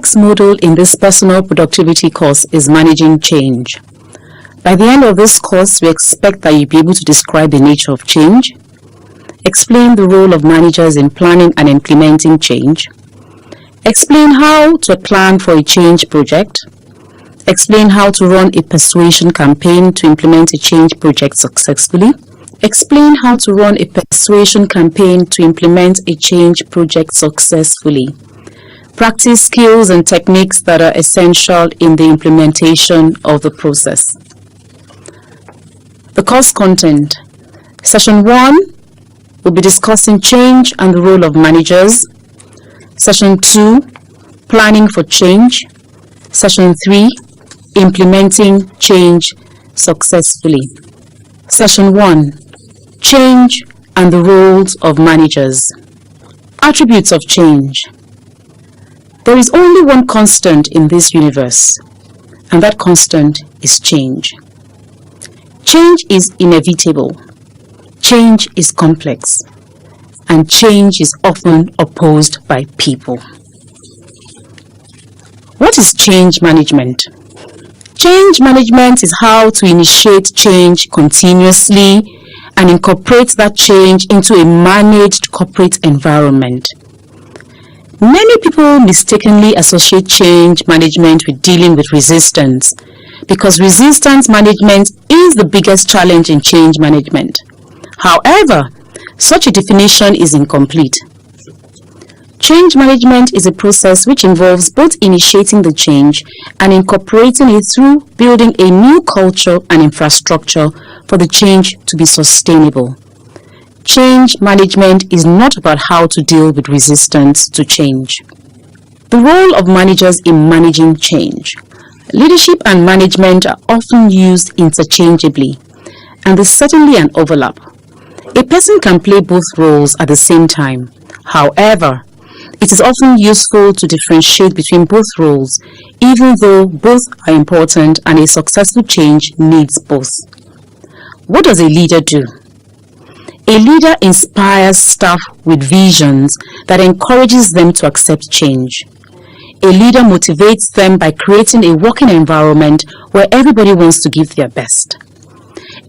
next module in this personal productivity course is managing change. By the end of this course, we expect that you'll be able to describe the nature of change, explain the role of managers in planning and implementing change, explain how to plan for a change project, explain how to run a persuasion campaign to implement a change project successfully, explain how to run a persuasion campaign to implement a change project successfully, practice skills and techniques that are essential in the implementation of the process. The course content. Session 1 will be discussing change and the role of managers. Session 2, planning for change. Session 3, implementing change successfully. Session 1, change and the roles of managers. Attributes of change. There is only one constant in this universe, and that constant is change. Change is inevitable. Change is complex, and change is often opposed by people. What is change management? Change management is how to initiate change continuously and incorporate that change into a managed corporate environment. Many people mistakenly associate change management with dealing with resistance, because resistance management is the biggest challenge in change management. However, such a definition is incomplete. Change management is a process which involves both initiating the change and incorporating it through building a new culture and infrastructure for the change to be sustainable. Change management is not about how to deal with resistance to change. The role of managers in managing change. Leadership and management are often used interchangeably, and there's certainly an overlap. A person can play both roles at the same time. However, it is often useful to differentiate between both roles, even though both are important and a successful change needs both. What does a leader do? A leader inspires staff with visions that encourages them to accept change. A leader motivates them by creating a working environment where everybody wants to give their best.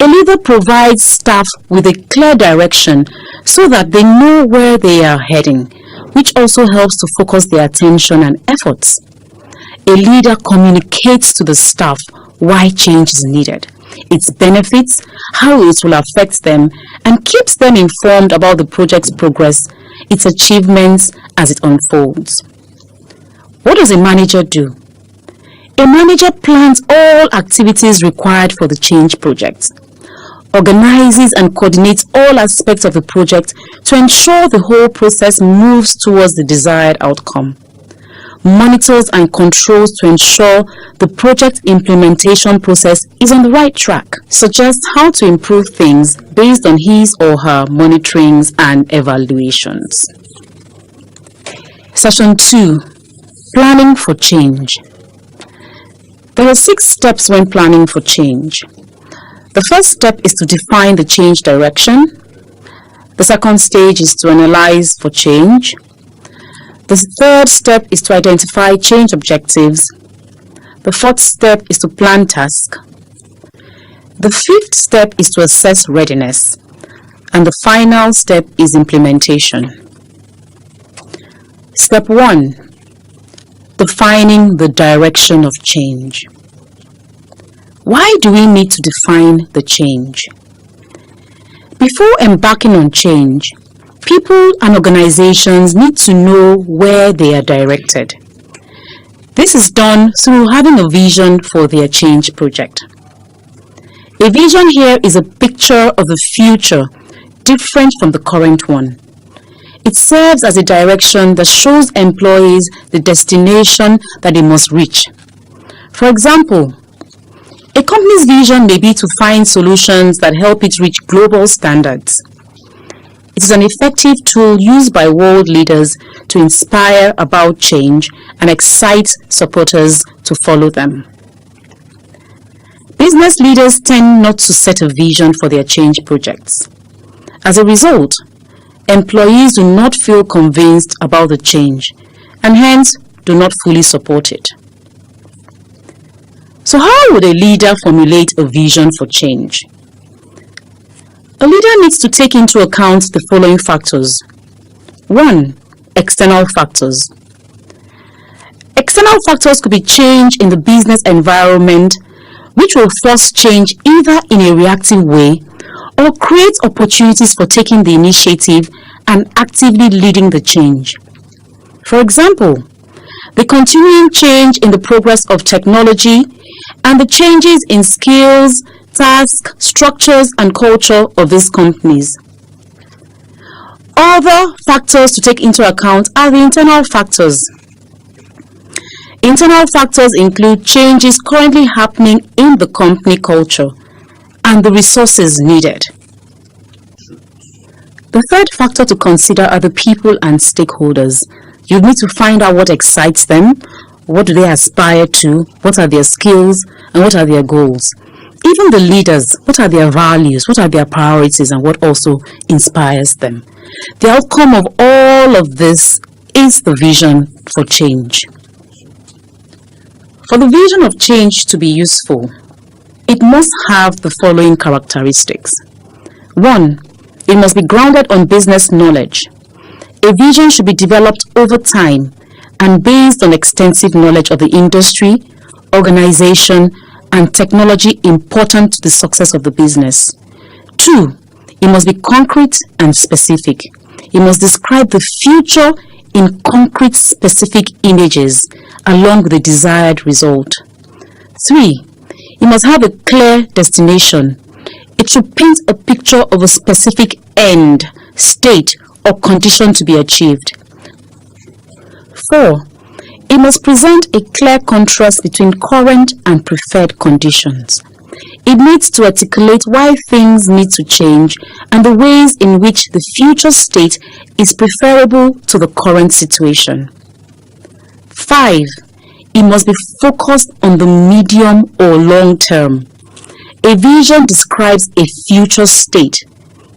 A leader provides staff with a clear direction so that they know where they are heading, which also helps to focus their attention and efforts. A leader communicates to the staff why change is needed, its benefits, how it will affect them, and keeps them informed about the project's progress, its achievements as it unfolds. What does a manager do? A manager plans all activities required for the change project, organizes and coordinates all aspects of the project to ensure the whole process moves towards the desired outcome, monitors and controls to ensure the project implementation process is on the right track, suggests how to improve things based on his or her monitorings and evaluations. Session 2. Planning for change. There are 6 steps when planning for change. The first step is to define the change direction. The second stage is to analyze for change. The third step is to identify change objectives. The fourth step is to plan tasks. The fifth step is to assess readiness. And the final step is implementation. Step 1. Defining the direction of change. Why do we need to define the change? Before embarking on change, people and organizations need to know where they are directed. This is done through having a vision for their change project. A vision here is a picture of the future different from the current one. It serves as a direction that shows employees the destination that they must reach. For example, a company's vision may be to find solutions that help it reach global standards. It is an effective tool used by world leaders to inspire about change and excite supporters to follow them. Business leaders tend not to set a vision for their change projects. As a result, employees do not feel convinced about the change and hence do not fully support it. So how would a leader formulate a vision for change? A leader needs to take into account the following factors. 1. External factors. External factors could be change in the business environment, which will force change either in a reactive way or create opportunities for taking the initiative and actively leading the change. For example, the continuing change in the progress of technology and the changes in skills, tasks, structures, and culture of these companies. Other factors to take into account are the internal factors. Internal factors include changes currently happening in the company culture and the resources needed. The third factor to consider are the people and stakeholders. You need to find out what excites them, what do they aspire to, what are their skills, and what are their goals. Even the leaders, what are their values, what are their priorities, and what also inspires them. The outcome of all of this is the vision for change. For the vision of change to be useful, it must have the following characteristics. 1. It must be grounded on business knowledge. A vision should be developed over time and based on extensive knowledge of the industry, organization, and technology important to the success of the business. 2. It must be concrete and specific. It must describe the future in concrete, specific images along with the desired result. 3. It must have a clear destination. It should paint a picture of a specific end, state, or condition to be achieved. 4. It must present a clear contrast between current and preferred conditions. It needs to articulate why things need to change and the ways in which the future state is preferable to the current situation. 5. It must be focused on the medium or long term. A vision describes a future state,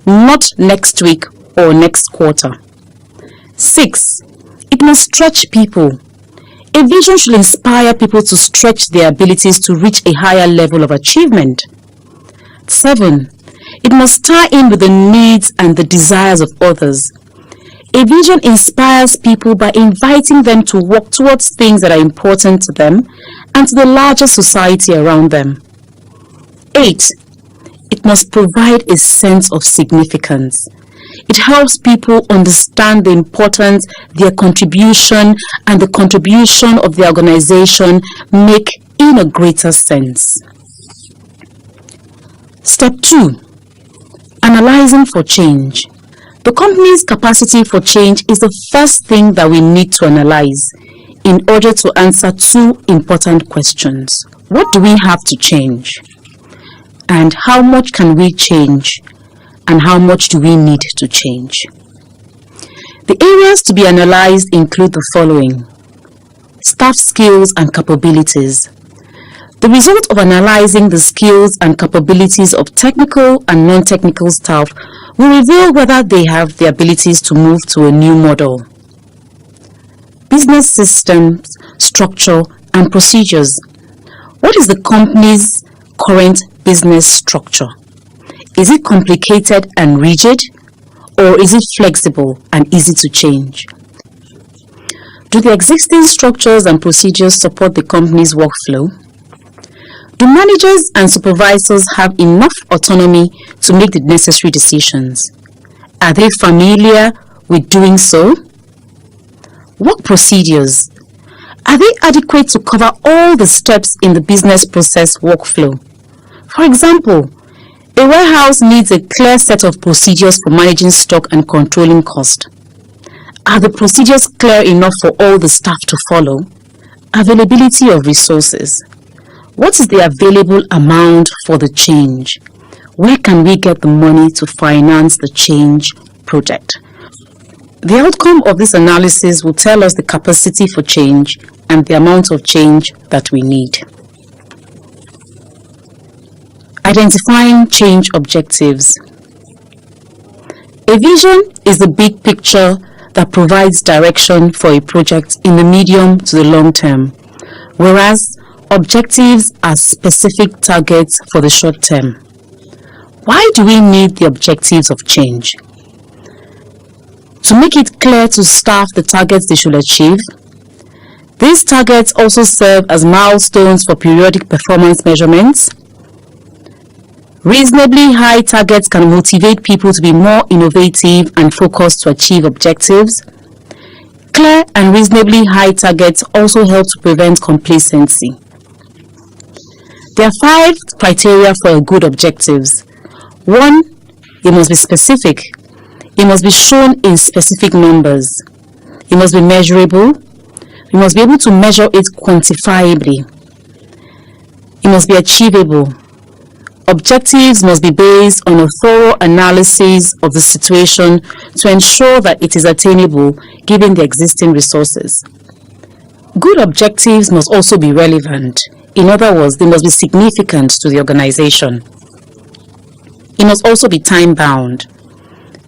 not next week or next quarter. 6. It must stretch people. A vision should inspire people to stretch their abilities to reach a higher level of achievement. 7. It must tie in with the needs and the desires of others. A vision inspires people by inviting them to work towards things that are important to them and to the larger society around them. 8. It must provide a sense of significance. It helps people understand the importance their contribution and the contribution of the organization make in a greater sense. Step 2. Analyzing for change. The company's capacity for change is the first thing that we need to analyze in order to answer two important questions. What do we have to change? And how much can we change? And how much do we need to change? The areas to be analyzed include the following: staff skills and capabilities. The result of analyzing the skills and capabilities of technical and non-technical staff will reveal whether they have the abilities to move to a new model. Business systems, structure, and procedures. What is the company's current business structure? Is it complicated and rigid, or is it flexible and easy to change? Do the existing structures and procedures support the company's workflow? Do managers and supervisors have enough autonomy to make the necessary decisions? Are they familiar with doing so? Work procedures. Are they adequate to cover all the steps in the business process workflow? For example, a warehouse needs a clear set of procedures for managing stock and controlling cost. Are the procedures clear enough for all the staff to follow? Availability of resources. What is the available amount for the change? Where can we get the money to finance the change project? The outcome of this analysis will tell us the capacity for change and the amount of change that we need. Identifying change objectives. A vision is the big picture that provides direction for a project in the medium to the long term, whereas objectives are specific targets for the short term. Why do we need the objectives of change? To make it clear to staff the targets they should achieve. These targets also serve as milestones for periodic performance measurements. Reasonably high targets can motivate people to be more innovative and focused to achieve objectives. Clear and reasonably high targets also help to prevent complacency. There are 5 criteria for good objectives. 1. It must be specific. It must be shown in specific numbers. It must be measurable. We must be able to measure it quantifiably. It must be achievable. Objectives must be based on a thorough analysis of the situation to ensure that it is attainable given the existing resources. Good objectives must also be relevant. In other words, they must be significant to the organization. It must also be time-bound.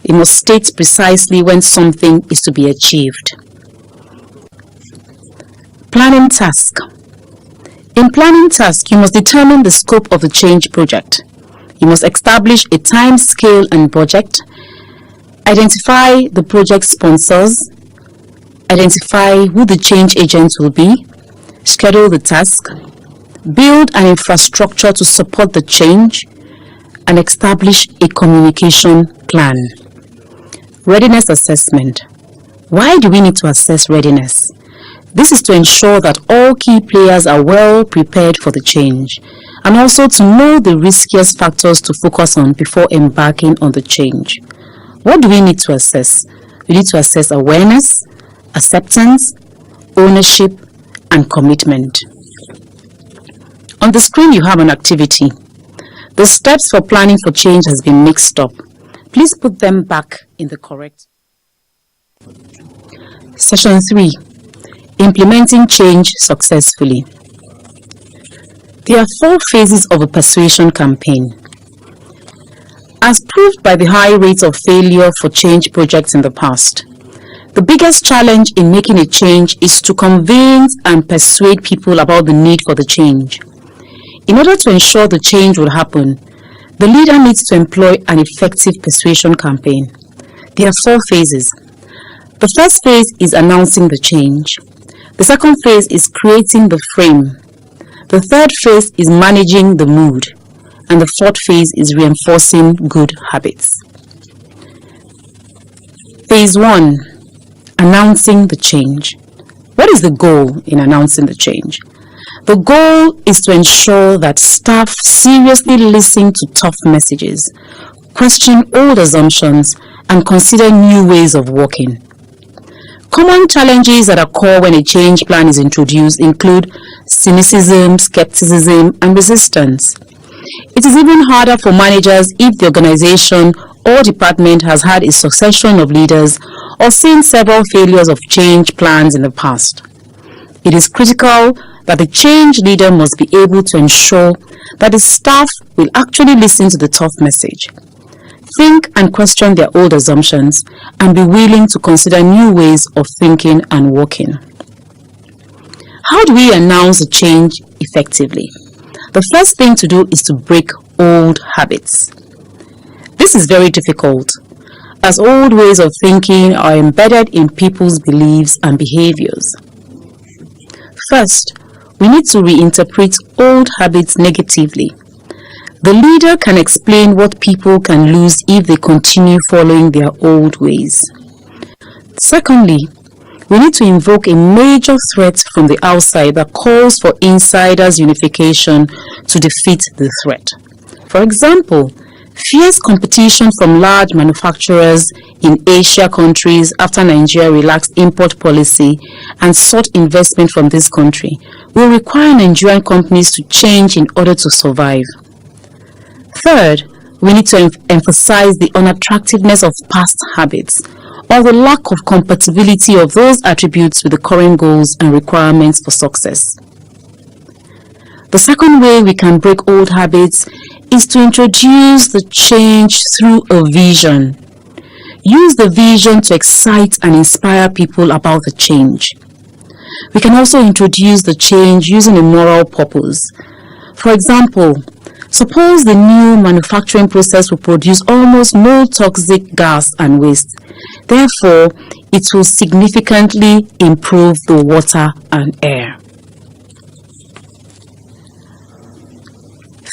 It must state precisely when something is to be achieved. Planning task. In planning task, you must determine the scope of the change project. You must establish a time scale and budget, identify the project sponsors, identify who the change agents will be, schedule the task, build an infrastructure to support the change, and establish a communication plan. Readiness assessment. Why do we need to assess readiness? This is to ensure that all key players are well prepared for the change, and also to know the riskiest factors to focus on before embarking on the change. What do we need to assess? We need to assess awareness, acceptance, ownership, and commitment. On the screen you have an activity. The steps for planning for change has been mixed up. Please put them back in the correct. Session 3. Implementing change successfully. There are 4 phases of a persuasion campaign. As proved by the high rates of failure for change projects in the past, the biggest challenge in making a change is to convince and persuade people about the need for the change. In order to ensure the change will happen, the leader needs to employ an effective persuasion campaign. There are 4 phases. The first phase is announcing the change. The second phase is creating the frame. The third phase is managing the mood. And the fourth phase is reinforcing good habits. Phase 1. Announcing the change. What is the goal in announcing the change? The goal is to ensure that staff seriously listen to tough messages, question old assumptions, and consider new ways of working. Common challenges that occur when a change plan is introduced include cynicism, skepticism, and resistance. It is even harder for managers if the organization or department has had a succession of leaders or seen several failures of change plans in the past. It is critical that the change leader must be able to ensure that the staff will actually listen to the tough message, think and question their old assumptions, and be willing to consider new ways of thinking and working. How do we announce a change effectively? The first thing to do is to break old habits. This is very difficult, as old ways of thinking are embedded in people's beliefs and behaviors. First, we need to reinterpret old habits negatively. The leader can explain what people can lose if they continue following their old ways. Secondly, we need to invoke a major threat from the outside that calls for insiders' unification to defeat the threat. For example, fierce competition from large manufacturers in Asia countries after Nigeria relaxed import policy and sought investment from this country will require Nigerian companies to change in order to survive. Third, we need to emphasize the unattractiveness of past habits or the lack of compatibility of those attributes with the current goals and requirements for success. The second way we can break old habits is to introduce the change through a vision. Use the vision to excite and inspire people about the change. We can also introduce the change using a moral purpose. For example, suppose the new manufacturing process will produce almost no toxic gas and waste. Therefore, it will significantly improve the water and air.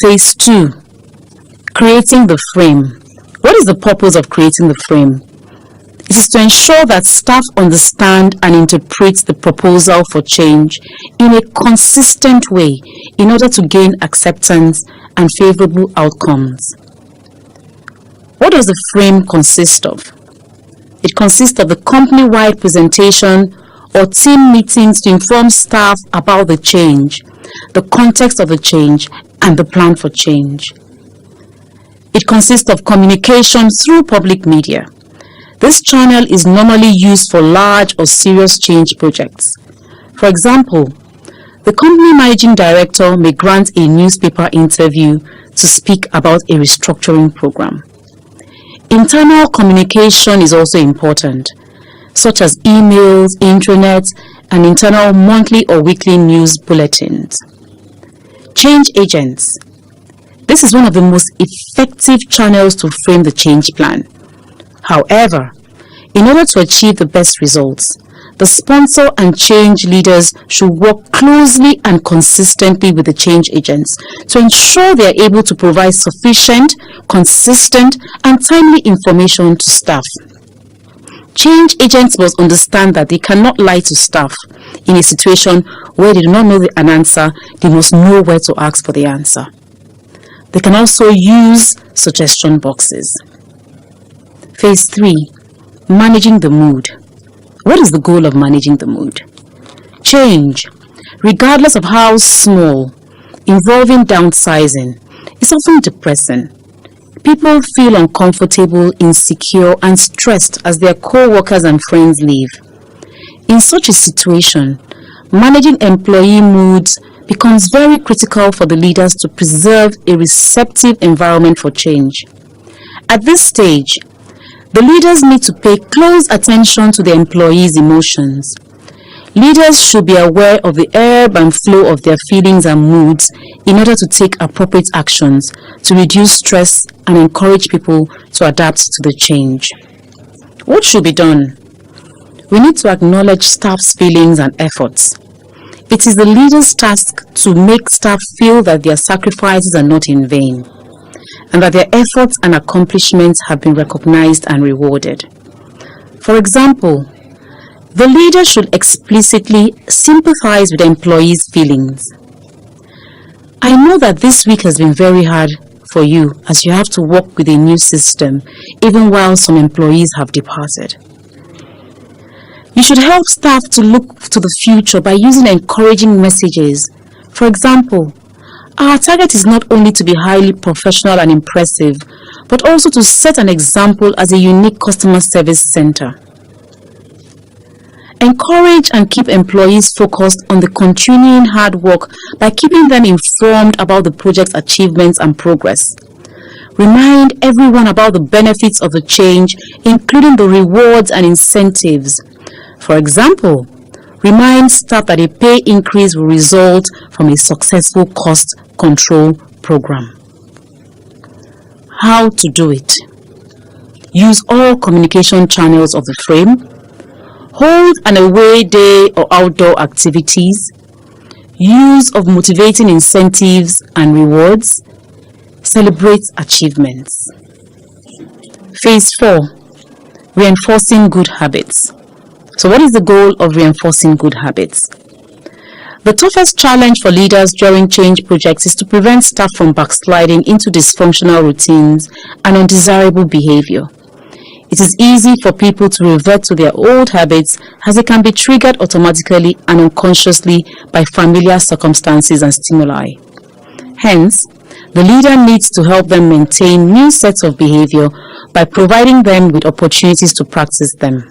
Phase 2. Creating the frame. What is the purpose of creating the frame? It is to ensure that staff understand and interpret the proposal for change in a consistent way in order to gain acceptance and favorable outcomes. What does the frame consist of? It consists of the company-wide presentation or team meetings to inform staff about the change, the context of the change, and the plan for change. It consists of communication through public media. This channel is normally used for large or serious change projects. For example, the company managing director may grant a newspaper interview to speak about a restructuring program. Internal communication is also important, such as emails, intranet, and internal monthly or weekly news bulletins. Change agents. This is one of the most effective channels to frame the change plan. However, in order to achieve the best results, the sponsor and change leaders should work closely and consistently with the change agents to ensure they are able to provide sufficient, consistent, and timely information to staff. Change agents must understand that they cannot lie to staff. In a situation where they do not know an answer, they must know where to ask for the answer. They can also use suggestion boxes. Phase 3. Managing the mood. What is the goal of managing the mood? Change, regardless of how small, involving downsizing, is often depressing. People feel uncomfortable, insecure, and stressed as their co-workers and friends leave. In such a situation, managing employee moods becomes very critical for the leaders to preserve a receptive environment for change. At this stage, the leaders need to pay close attention to the employees' emotions. Leaders should be aware of the ebb and flow of their feelings and moods in order to take appropriate actions to reduce stress and encourage people to adapt to the change. What should be done? We need to acknowledge staff's feelings and efforts. It is the leader's task to make staff feel that their sacrifices are not in vain, and that their efforts and accomplishments have been recognized and rewarded. For example, the leader should explicitly sympathize with the employees' feelings. I know that this week has been very hard for you as you have to work with a new system, even while some employees have departed. You should help staff to look to the future by using encouraging messages. For example, our target is not only to be highly professional and impressive, but also to set an example as a unique customer service center. Encourage and keep employees focused on the continuing hard work by keeping them informed about the project's achievements and progress. Remind everyone about the benefits of the change, including the rewards and incentives. For example, remind staff that a pay increase will result from a successful cost control program. How to do it? Use all communication channels of the frame. Hold an away day or outdoor activities. Use of motivating incentives and rewards. Celebrate achievements. Phase 4. Reinforcing good habits. So what is the goal of reinforcing good habits? The toughest challenge for leaders during change projects is to prevent staff from backsliding into dysfunctional routines and undesirable behavior. It is easy for people to revert to their old habits as they can be triggered automatically and unconsciously by familiar circumstances and stimuli. Hence, the leader needs to help them maintain new sets of behavior by providing them with opportunities to practice them.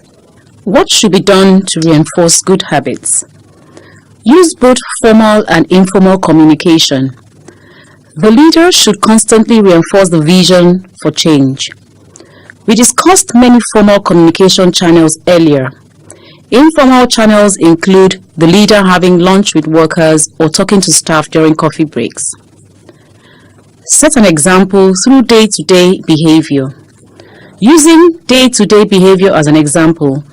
What should be done to reinforce good habits? Use both formal and informal communication. The leader should constantly reinforce the vision for change. We discussed many formal communication channels earlier. Informal channels include the leader having lunch with workers or talking to staff during coffee breaks. Set an example through day-to-day behavior. Using day-to-day behavior as an example,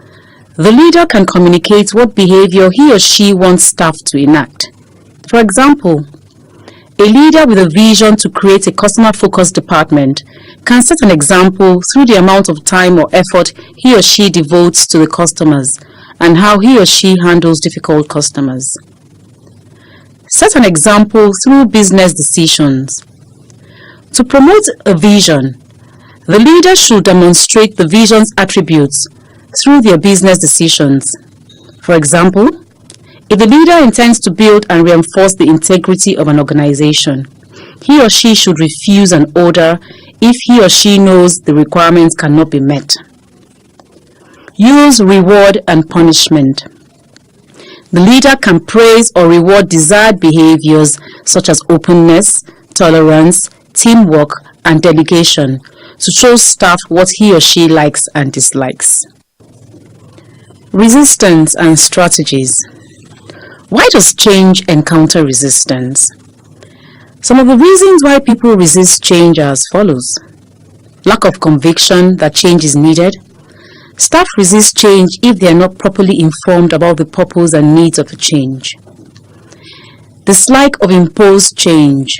the leader can communicate what behavior he or she wants staff to enact. For example, a leader with a vision to create a customer-focused department can set an example through the amount of time or effort he or she devotes to the customers and how he or she handles difficult customers. Set an example through business decisions. To promote a vision, the leader should demonstrate the vision's attributes through their business decisions. For example, if the leader intends to build and reinforce the integrity of an organization, he or she should refuse an order if he or she knows the requirements cannot be met. Use reward and punishment. The leader can praise or reward desired behaviors such as openness, tolerance, teamwork, and delegation to show staff what he or she likes and dislikes. Resistance and strategies. Why does change encounter resistance? Some of the reasons why people resist change are as follows. Lack of conviction that change is needed. Staff resist change if they are not properly informed about the purpose and needs of the change. Dislike of imposed change.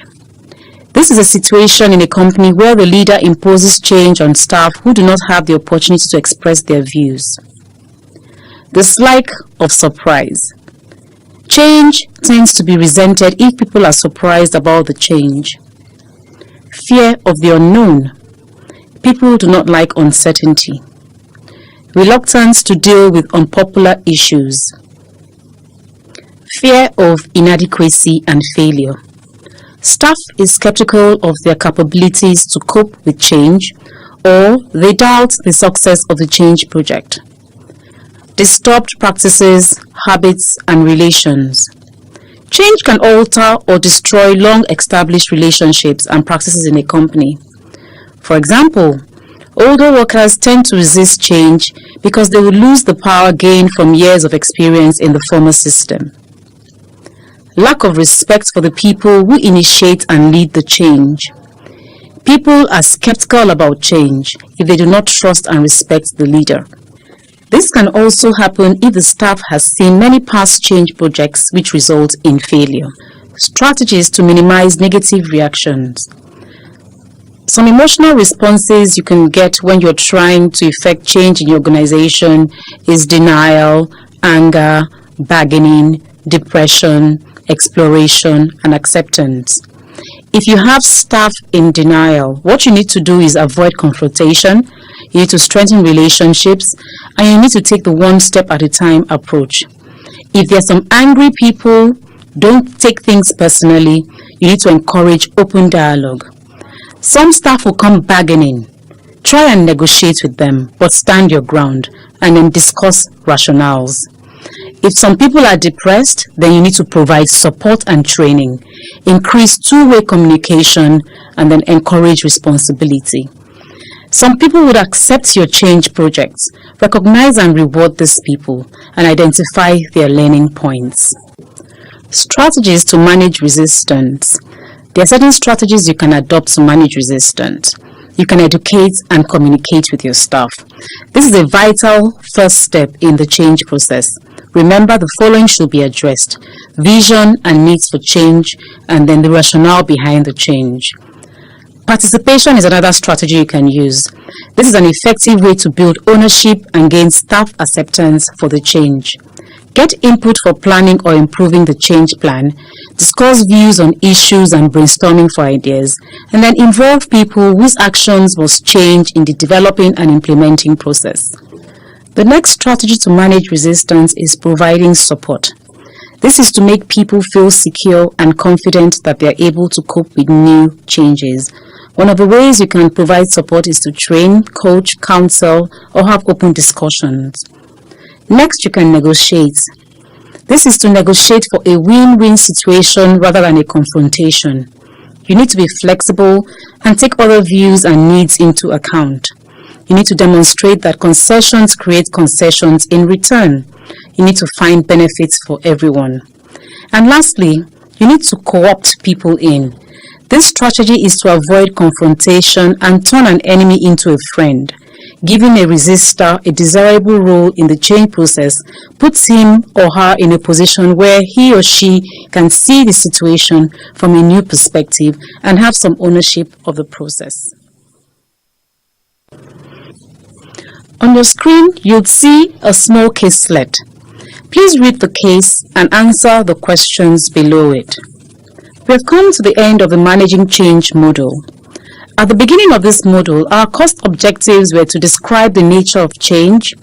This is a situation in a company where the leader imposes change on staff who do not have the opportunity to express their views. Dislike of surprise. Change tends to be resented if people are surprised about the change. Fear of the unknown. People do not like uncertainty. Reluctance to deal with unpopular issues. Fear of inadequacy and failure. Staff is skeptical of their capabilities to cope with change, or they doubt the success of the change project. Disturbed practices, habits, and relations. Change can alter or destroy long-established relationships and practices in a company. For example, older workers tend to resist change because they will lose the power gained from years of experience in the former system. Lack of respect for the people who initiate and lead the change. People are skeptical about change if they do not trust and respect the leader. This can also happen if the staff has seen many past change projects which result in failure. Strategies to minimize negative reactions. Some emotional responses you can get when you're trying to effect change in your organization is denial, anger, bargaining, depression, exploration, and acceptance. If you have staff in denial, what you need to do is avoid confrontation, you need to strengthen relationships, and you need to take the one step at a time approach. If there are some angry people, don't take things personally. You need to encourage open dialogue. Some staff will come bargaining. Try and negotiate with them, but stand your ground and then discuss rationales. If some people are depressed, then you need to provide support and training, increase two-way communication, and then encourage responsibility. Some people would accept your change projects. Recognize and reward these people and identify their learning points. Strategies to manage resistance. There are certain strategies you can adopt to manage resistance. You can educate and communicate with your staff. This is a vital first step in the change process. Remember, the following should be addressed: vision and needs for change, and then the rationale behind the change. Participation is another strategy you can use. This is an effective way to build ownership and gain staff acceptance for the change. Get input for planning or improving the change plan, discuss views on issues and brainstorming for ideas, and then involve people whose actions must change in the developing and implementing process. The next strategy to manage resistance is providing support. This is to make people feel secure and confident that they are able to cope with new changes. One of the ways you can provide support is to train, coach, counsel, or have open discussions. Next, you can negotiate. This is to negotiate for a win-win situation rather than a confrontation. You need to be flexible and take other views and needs into account. You need to demonstrate that concessions create concessions in return. You need to find benefits for everyone. And lastly, you need to co-opt people in. This strategy is to avoid confrontation and turn an enemy into a friend. Giving a resistor a desirable role in the change process puts him or her in a position where he or she can see the situation from a new perspective and have some ownership of the process. On your screen, you'll see a small caselet. Please read the case and answer the questions below it. We have come to the end of the Managing Change module. At the beginning of this module, our cost objectives were to describe the nature of change,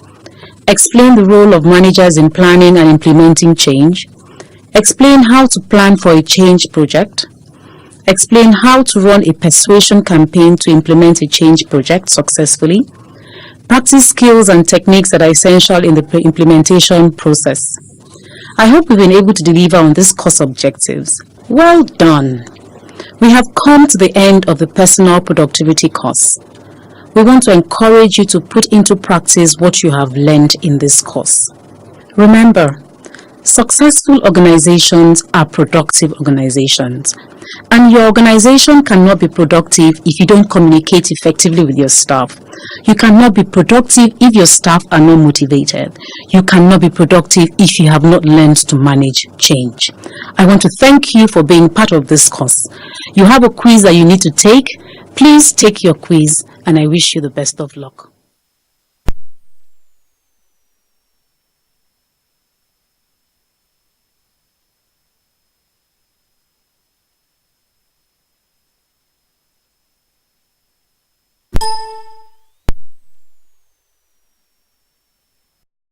explain the role of managers in planning and implementing change, explain how to plan for a change project, explain how to run a persuasion campaign to implement a change project successfully, practice skills and techniques that are essential in the implementation process. I hope we've been able to deliver on these course objectives. Well done! We have come to the end of the personal productivity course. We want to encourage you to put into practice what you have learned in this course. Remember, successful organizations are productive organizations, and your organization cannot be productive if you don't communicate effectively with your staff. You cannot be productive if your staff are not motivated. You cannot be productive if you have not learned to manage change. I want to thank you for being part of this course. You have a quiz that you need to take. Please take your quiz, and I wish you the best of luck.